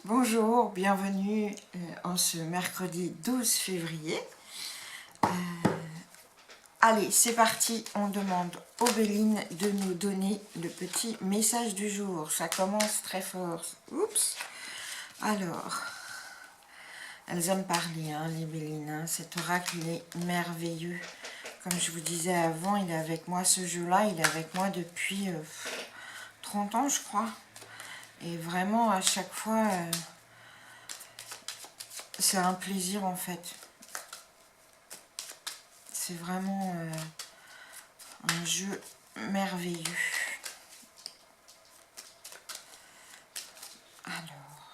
Bonjour, bienvenue en ce mercredi 12 février. Allez, c'est parti, on demande aux Bélines de nous donner le petit message du jour. Ça commence très fort. Oups. Alors, elles aiment parler, hein, les Bélines. Hein. Cet oracle, il est merveilleux. Comme je vous disais avant, il est avec moi, ce jeu-là, il est avec moi depuis 30 ans, je crois. Et vraiment, à chaque fois, c'est un plaisir, en fait. C'est vraiment un jeu merveilleux. Alors,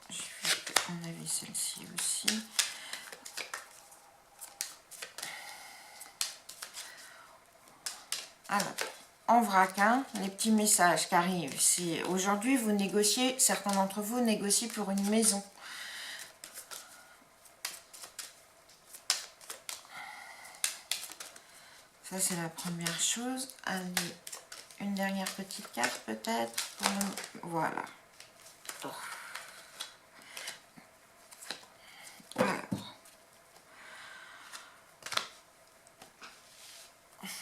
j'ai vu qu'on avait celle-ci aussi. Alors, en vrac, hein, les petits messages qui arrivent. Si aujourd'hui vous négociez, certains d'entre vous négocient pour une maison. Ça, c'est la première chose. Allez, une dernière petite carte peut-être. Voilà. Alors,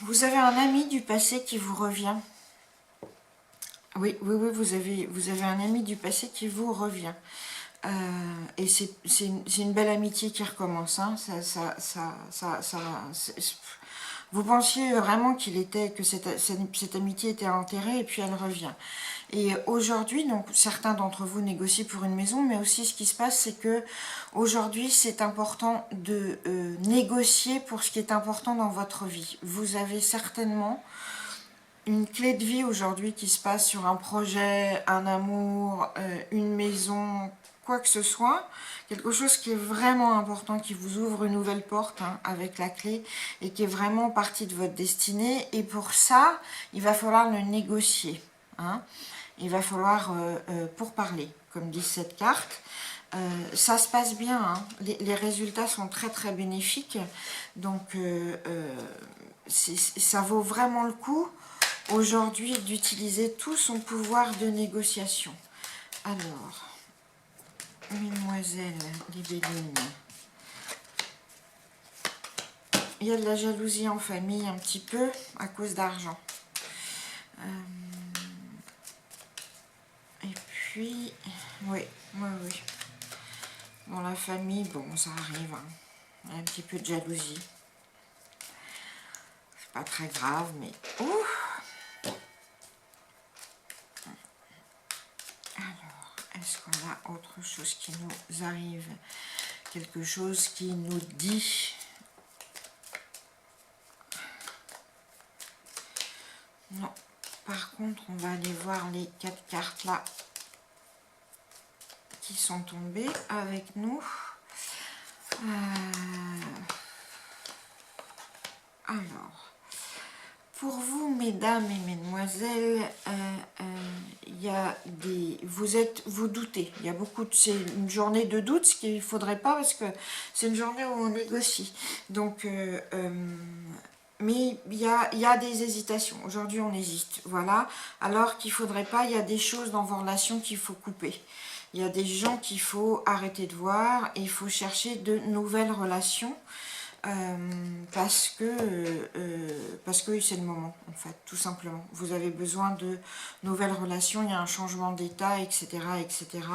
vous avez un ami du passé qui vous revient. Oui, vous avez un ami du passé qui vous revient. Et c'est une belle amitié qui recommence. Hein. Vous pensiez vraiment que cette amitié était enterrée et puis elle revient. Et aujourd'hui, donc certains d'entre vous négocient pour une maison, mais aussi ce qui se passe, c'est que aujourd'hui, c'est important de négocier pour ce qui est important dans votre vie. Vous avez certainement une clé de vie aujourd'hui qui se passe sur un projet, un amour, une maison, quoi que ce soit, quelque chose qui est vraiment important, qui vous ouvre une nouvelle porte hein, avec la clé et qui est vraiment partie de votre destinée. Et pour ça, il va falloir le négocier. Hein. Il va falloir pourparler, comme dit cette carte. Ça se passe bien, hein. Les résultats sont très très bénéfiques, donc ça vaut vraiment le coup aujourd'hui d'utiliser tout son pouvoir de négociation. Alors, mesdemoiselles, les Bélines, il y a de la jalousie en famille un petit peu à cause d'argent. Et puis, oui. Dans la famille, bon, ça arrive. Hein. Il y a un petit peu de jalousie. C'est pas très grave, mais... Alors, est-ce qu'on a autre chose qui nous arrive? Quelque chose qui nous dit... Non. Par contre, on va aller voir les 4 cartes là qui sont tombées avec nous. Alors, pour vous, mesdames et mesdemoiselles, vous doutez. Il y a c'est une journée de doute, ce qu'il ne faudrait pas parce que c'est une journée où on négocie. Donc, mais il y a des hésitations. Aujourd'hui, on hésite. Voilà. Alors qu'il ne faudrait pas, il y a des choses dans vos relations qu'il faut couper. Il y a des gens qu'il faut arrêter de voir et il faut chercher de nouvelles relations. Parce que c'est le moment, en fait, tout simplement. Vous avez besoin de nouvelles relations, il y a un changement d'état, etc., etc.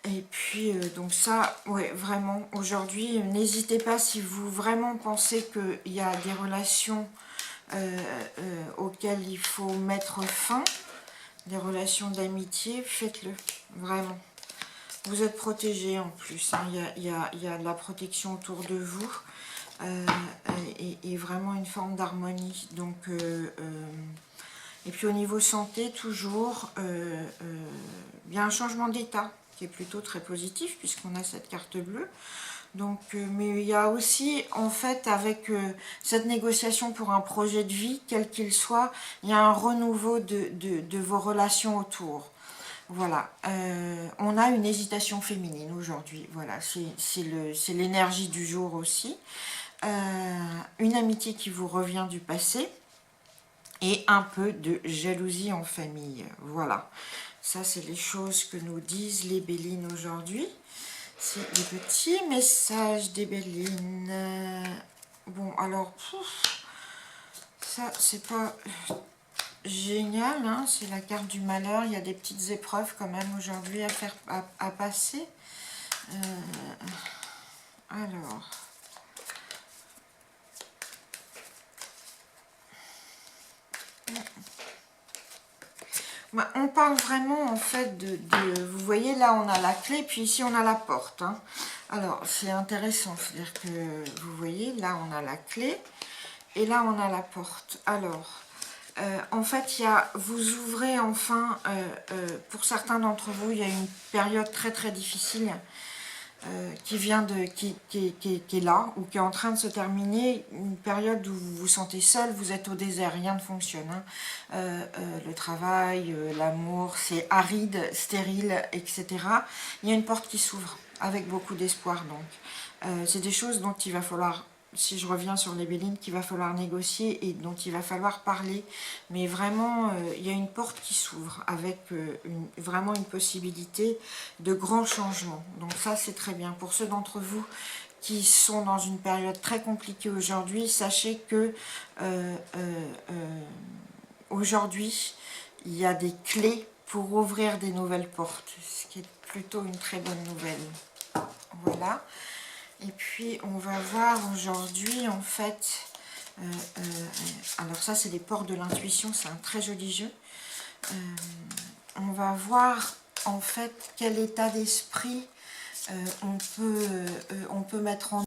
Et puis, donc ça, ouais, vraiment, aujourd'hui, n'hésitez pas si vous vraiment pensez qu'il y a des relations auxquelles il faut mettre fin, des relations d'amitié, faites-le, vraiment. Vous êtes protégé en plus, hein. Il y a de la protection autour de vous et vraiment une forme d'harmonie. Donc, et puis au niveau santé, toujours, il y a un changement d'état qui est plutôt très positif puisqu'on a cette carte bleue. Donc, mais il y a aussi, en fait, avec cette négociation pour un projet de vie, quel qu'il soit, il y a un renouveau de vos relations autour. Voilà, on a une hésitation féminine aujourd'hui, voilà, c'est l'énergie du jour aussi. Une amitié qui vous revient du passé et un peu de jalousie en famille, voilà. Ça, c'est les choses que nous disent les Bélines aujourd'hui. C'est les petits messages des Bélines. Bon, alors, ça, c'est pas génial, hein, c'est la carte du malheur. Il y a des petites épreuves quand même aujourd'hui à faire, à passer. Alors... On parle vraiment en fait vous voyez là on a la clé, puis ici on a la porte. Hein. Alors c'est intéressant, c'est-à-dire que vous voyez là on a la clé et là on a la porte. Alors en fait vous ouvrez enfin, pour certains d'entre vous il y a une période très très difficile qui est là, ou qui est en train de se terminer, une période où vous vous sentez seul, vous êtes au désert, rien ne fonctionne. Hein. Le travail, l'amour, c'est aride, stérile, etc. Il y a une porte qui s'ouvre, avec beaucoup d'espoir donc. C'est des choses dont il va falloir, si je reviens sur les Bélines, qu'il va falloir négocier et dont il va falloir parler. Mais vraiment, il y a une porte qui s'ouvre avec vraiment une possibilité de grands changements. Donc ça, c'est très bien. Pour ceux d'entre vous qui sont dans une période très compliquée aujourd'hui, sachez que aujourd'hui, il y a des clés pour ouvrir des nouvelles portes, ce qui est plutôt une très bonne nouvelle. Voilà. Et puis, on va voir aujourd'hui, en fait, alors ça, c'est les portes de l'intuition, c'est un très joli jeu. On va voir, en fait, quel état d'esprit on peut mettre en